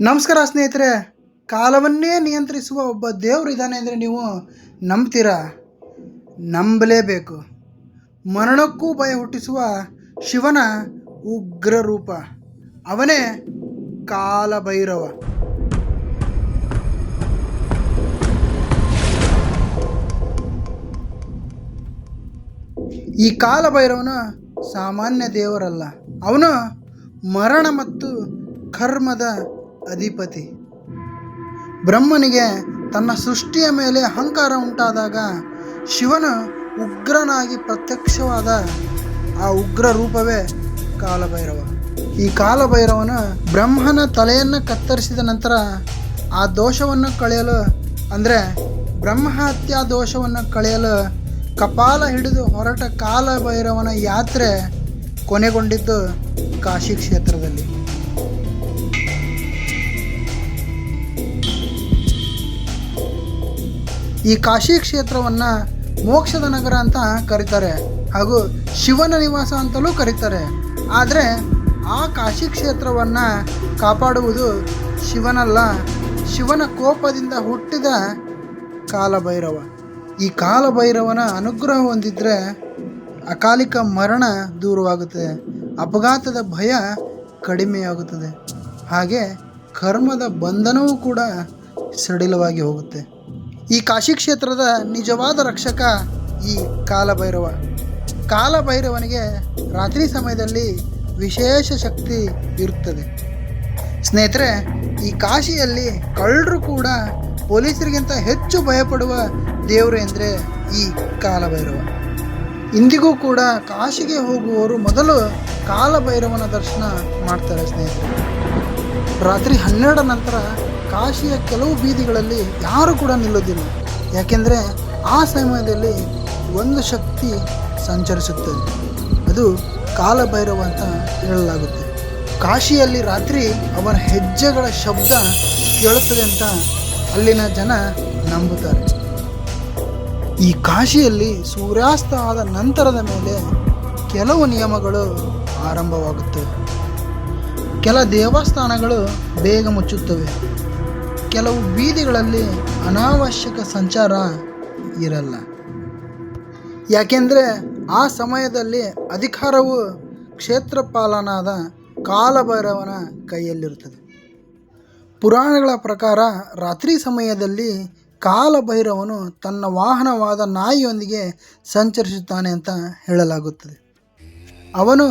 ನಮಸ್ಕಾರ ಸ್ನೇಹಿತರೆ. ಕಾಲವನ್ನೇ ನಿಯಂತ್ರಿಸುವ ಒಬ್ಬ ದೇವರು ಇದ್ದಾನೆ ಅಂದರೆ ನೀವು ನಂಬ್ತೀರಾ? ನಂಬಲೇಬೇಕು. ಮರಣಕ್ಕೂ ಭಯ ಹುಟ್ಟಿಸುವ ಶಿವನ ಉಗ್ರ ರೂಪ ಅವನೇ ಕಾಲಭೈರವ. ಈ ಕಾಲಭೈರವನು ಸಾಮಾನ್ಯ ದೇವರಲ್ಲ. ಅವನು ಮರಣ ಮತ್ತು ಕರ್ಮದ ಅಧಿಪತಿ. ಬ್ರಹ್ಮನಿಗೆ ತನ್ನ ಸೃಷ್ಟಿಯ ಮೇಲೆ ಅಹಂಕಾರ ಉಂಟಾದಾಗ ಶಿವನು ಉಗ್ರನಾಗಿ ಪ್ರತ್ಯಕ್ಷವಾದ ಆ ಉಗ್ರ ರೂಪವೇ ಕಾಲಭೈರವ. ಈ ಕಾಲಭೈರವನು ಬ್ರಹ್ಮನ ತಲೆಯನ್ನು ಕತ್ತರಿಸಿದ ನಂತರ ಆ ದೋಷವನ್ನು ಕಳೆಯಲು, ಅಂದರೆ ಬ್ರಹ್ಮಹತ್ಯಾ ದೋಷವನ್ನು ಕಳೆಯಲು ಕಪಾಲ ಹಿಡಿದು ಹೊರಟ ಕಾಲಭೈರವನ ಯಾತ್ರೆ ಕೊನೆಗೊಂಡಿದ್ದು ಕಾಶಿ ಕ್ಷೇತ್ರದಲ್ಲಿ. ಈ ಕಾಶಿ ಕ್ಷೇತ್ರವನ್ನು ಮೋಕ್ಷದ ನಗರ ಅಂತ ಕರೀತಾರೆ, ಹಾಗೂ ಶಿವನ ನಿವಾಸ ಅಂತಲೂ ಕರೀತಾರೆ. ಆದರೆ ಆ ಕಾಶಿ ಕ್ಷೇತ್ರವನ್ನು ಕಾಪಾಡುವುದು ಶಿವನಲ್ಲ, ಶಿವನ ಕೋಪದಿಂದ ಹುಟ್ಟಿದ ಕಾಲಭೈರವ. ಈ ಕಾಲಭೈರವನ ಅನುಗ್ರಹ ಹೊಂದಿದ್ರೆ ಅಕಾಲಿಕ ಮರಣ ದೂರವಾಗುತ್ತದೆ, ಅಪಘಾತದ ಭಯ ಕಡಿಮೆಯಾಗುತ್ತದೆ, ಹಾಗೆ ಕರ್ಮದ ಬಂಧನವೂ ಕೂಡ ಸಡಿಲವಾಗಿ ಹೋಗುತ್ತೆ. ಈ ಕಾಶಿ ಕ್ಷೇತ್ರದ ನಿಜವಾದ ರಕ್ಷಕ ಈ ಕಾಲಭೈರವ. ಕಾಲಭೈರವನಿಗೆ ರಾತ್ರಿ ಸಮಯದಲ್ಲಿ ವಿಶೇಷ ಶಕ್ತಿ ಇರುತ್ತದೆ. ಸ್ನೇಹಿತರೆ, ಈ ಕಾಶಿಯಲ್ಲಿ ಕಳ್ಳರು ಕೂಡ ಪೊಲೀಸರಿಗಿಂತ ಹೆಚ್ಚು ಭಯಪಡುವ ದೇವರು ಎಂದರೆ ಈ ಕಾಲಭೈರವ. ಇಂದಿಗೂ ಕೂಡ ಕಾಶಿಗೆ ಹೋಗುವವರು ಮೊದಲು ಕಾಲಭೈರವನ ದರ್ಶನ ಮಾಡ್ತಾರೆ. ಸ್ನೇಹಿತರೆ, ರಾತ್ರಿ 12 ನಂತರ ಕಾಶಿಯ ಕೆಲವು ಬೀದಿಗಳಲ್ಲಿ ಯಾರು ಕೂಡ ನಿಲ್ಲೋದಿಲ್ಲ. ಯಾಕೆಂದರೆ ಆ ಸಮಯದಲ್ಲಿ ಒಂದು ಶಕ್ತಿ ಸಂಚರಿಸುತ್ತದೆ, ಅದು ಕಾಲಭೈರವ ಅಂತ ಹೇಳಲಾಗುತ್ತೆ. ಕಾಶಿಯಲ್ಲಿ ರಾತ್ರಿ ಅವರ ಹೆಜ್ಜೆಗಳ ಶಬ್ದ ಕೇಳುತ್ತದೆ ಅಂತ ಅಲ್ಲಿನ ಜನ ನಂಬುತ್ತಾರೆ. ಈ ಕಾಶಿಯಲ್ಲಿ ಸೂರ್ಯಾಸ್ತ ಆದ ನಂತರದ ಮೇಲೆ ಕೆಲವು ನಿಯಮಗಳು ಆರಂಭವಾಗುತ್ತವೆ. ಕೆಲ ದೇವಸ್ಥಾನಗಳು ಬೇಗ ಮುಚ್ಚುತ್ತವೆ, ಕೆಲವು ಬೀದಿಗಳಲ್ಲಿ ಅನಾವಶ್ಯಕ ಸಂಚಾರ ಇರಲ್ಲ. ಯಾಕೆಂದರೆ ಆ ಸಮಯದಲ್ಲಿ ಅಧಿಕಾರವು ಕ್ಷೇತ್ರಪಾಲನಾದ ಕಾಲಭೈರವನ ಕೈಯಲ್ಲಿರುತ್ತದೆ. ಪುರಾಣಗಳ ಪ್ರಕಾರ ರಾತ್ರಿ ಸಮಯದಲ್ಲಿ ಕಾಲಭೈರವನು ತನ್ನ ವಾಹನವಾದ ನಾಯಿಯೊಂದಿಗೆ ಸಂಚರಿಸುತ್ತಾನೆ ಅಂತ ಹೇಳಲಾಗುತ್ತದೆ. ಅವನು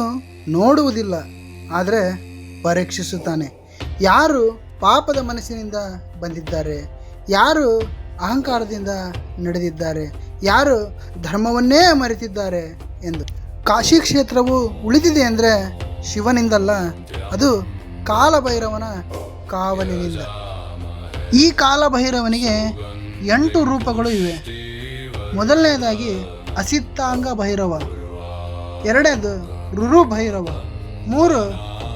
ನೋಡುವುದಿಲ್ಲ, ಆದರೆ ಪರೀಕ್ಷಿಸುತ್ತಾನೆ. ಯಾರು ಪಾಪದ ಮನಸ್ಸಿನಿಂದ ಬಂದಿದ್ದಾರೆ, ಯಾರು ಅಹಂಕಾರದಿಂದ ನಡೆದಿದ್ದಾರೆ, ಯಾರು ಧರ್ಮವನ್ನೇ ಮರೆತಿದ್ದಾರೆ ಎಂದು. ಕಾಶಿ ಕ್ಷೇತ್ರವು ಉಳಿದಿದೆ ಅಂದರೆ ಶಿವನಿಂದಲ್ಲ, ಅದು ಕಾಲಭೈರವನ ಕಾವಲಿನಿಂದ. ಈ ಕಾಲಭೈರವನಿಗೆ 8 ರೂಪಗಳು ಇವೆ. ಮೊದಲನೇದಾಗಿ ಅಸಿತಾಂಗ ಭೈರವ, 2ನೇದು ರುರು ಭೈರವ, 3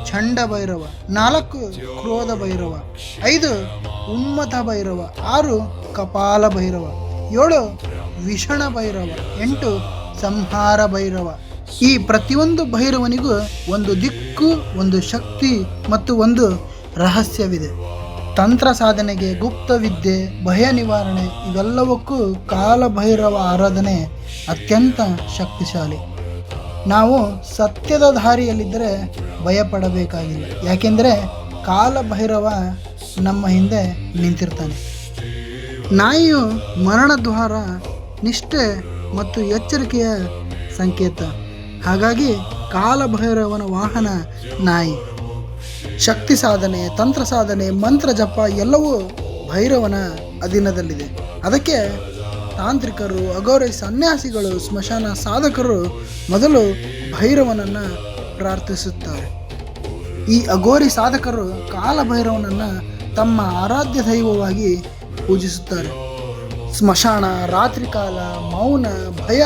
ಚಂಡ ಭೈರವ, 4 ಕ್ರೋಧ ಭೈರವ, 5 ಉನ್ಮತ ಭೈರವ, 6 ಕಪಾಲ ಭೈರವ, 7 ವಿಷಣ ಭೈರವ, 8 ಸಂಹಾರ ಭೈರವ. ಈ ಪ್ರತಿಯೊಂದು ಭೈರವನಿಗೂ ಒಂದು ದಿಕ್ಕು, ಒಂದು ಶಕ್ತಿ ಮತ್ತು ಒಂದು ರಹಸ್ಯವಿದೆ. ತಂತ್ರ ಸಾಧನೆಗೆ, ಗುಪ್ತ ವಿದ್ಯೆ, ಭಯ ನಿವಾರಣೆ ಇವೆಲ್ಲವಕ್ಕೂ ಕಾಲಭೈರವ ಆರಾಧನೆ ಅತ್ಯಂತ ಶಕ್ತಿಶಾಲಿ. ನಾವು ಸತ್ಯದ ದಾರಿಯಲ್ಲಿದ್ದರೆ ಭಯಪಡಬೇಕಾಗಿಲ್ಲ, ಯಾಕೆಂದರೆ ಕಾಲಭೈರವ ನಮ್ಮ ಹಿಂದೆ ನಿಂತಿರ್ತಾನೆ. ನಾಯಿಯು ಮರಣದ್ವಾರ, ನಿಷ್ಠೆ ಮತ್ತು ಎಚ್ಚರಿಕೆಯ ಸಂಕೇತ. ಹಾಗಾಗಿ ಕಾಲಭೈರವನ ವಾಹನ ನಾಯಿ. ಶಕ್ತಿ ಸಾಧನೆ, ತಂತ್ರ ಸಾಧನೆ, ಮಂತ್ರ ಜಪ ಎಲ್ಲವೂ ಭೈರವನ ಅಧೀನದಲ್ಲಿದೆ. ಅದಕ್ಕೆ ತಾಂತ್ರಿಕರು, ಅಘೋರಿ ಸನ್ಯಾಸಿಗಳು, ಸ್ಮಶಾನ ಸಾಧಕರು ಮೊದಲು ಭೈರವನನ್ನು ಪ್ರಾರ್ಥಿಸುತ್ತಾರೆ. ಈ ಅಘೋರಿ ಸಾಧಕರು ಕಾಲಭೈರವನನ್ನು ತಮ್ಮ ಆರಾಧ್ಯ ದೈವವಾಗಿ ಪೂಜಿಸುತ್ತಾರೆ. ಸ್ಮಶಾನ, ರಾತ್ರಿಕಾಲ, ಮೌನ, ಭಯ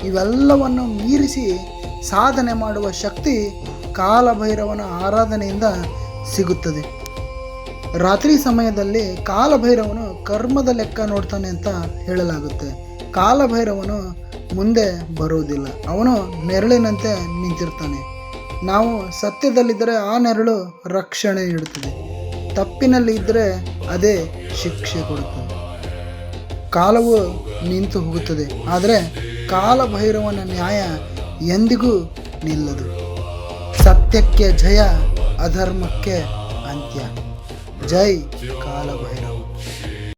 ಇವೆಲ್ಲವನ್ನು ಮೀರಿಸಿ ಸಾಧನೆ ಮಾಡುವ ಶಕ್ತಿ ಕಾಲಭೈರವನ ಆರಾಧನೆಯಿಂದ ಸಿಗುತ್ತದೆ. ರಾತ್ರಿ ಸಮಯದಲ್ಲಿ ಕಾಲಭೈರವನು ಕರ್ಮದ ಲೆಕ್ಕ ನೋಡ್ತಾನೆ ಅಂತ ಹೇಳಲಾಗುತ್ತೆ. ಕಾಲಭೈರವನು ಮುಂದೆ ಬರುವುದಿಲ್ಲ, ಅವನು ನೆರಳಿನಂತೆ ನಿಂತಿರ್ತಾನೆ. ನಾವು ಸತ್ಯದಲ್ಲಿದ್ದರೆ ಆ ನೆರಳು ರಕ್ಷಣೆ ನೀಡುತ್ತದೆ. ತಪ್ಪಿನಲ್ಲಿ ಇದ್ದರೆ ಅದೇ ಶಿಕ್ಷೆ ಕೊಡುತ್ತದೆ. ಕಾಲವು ನಿಂತು ಹೋಗುತ್ತದೆ, ಆದರೆ ಕಾಲಭೈರವನ ನ್ಯಾಯ ಎಂದಿಗೂ ನಿಲ್ಲದು. ಸತ್ಯಕ್ಕೆ ಜಯ, ಅಧರ್ಮಕ್ಕೆ ಅಂತ್ಯ. ಜೈ ಕಾಲಭೈರವ.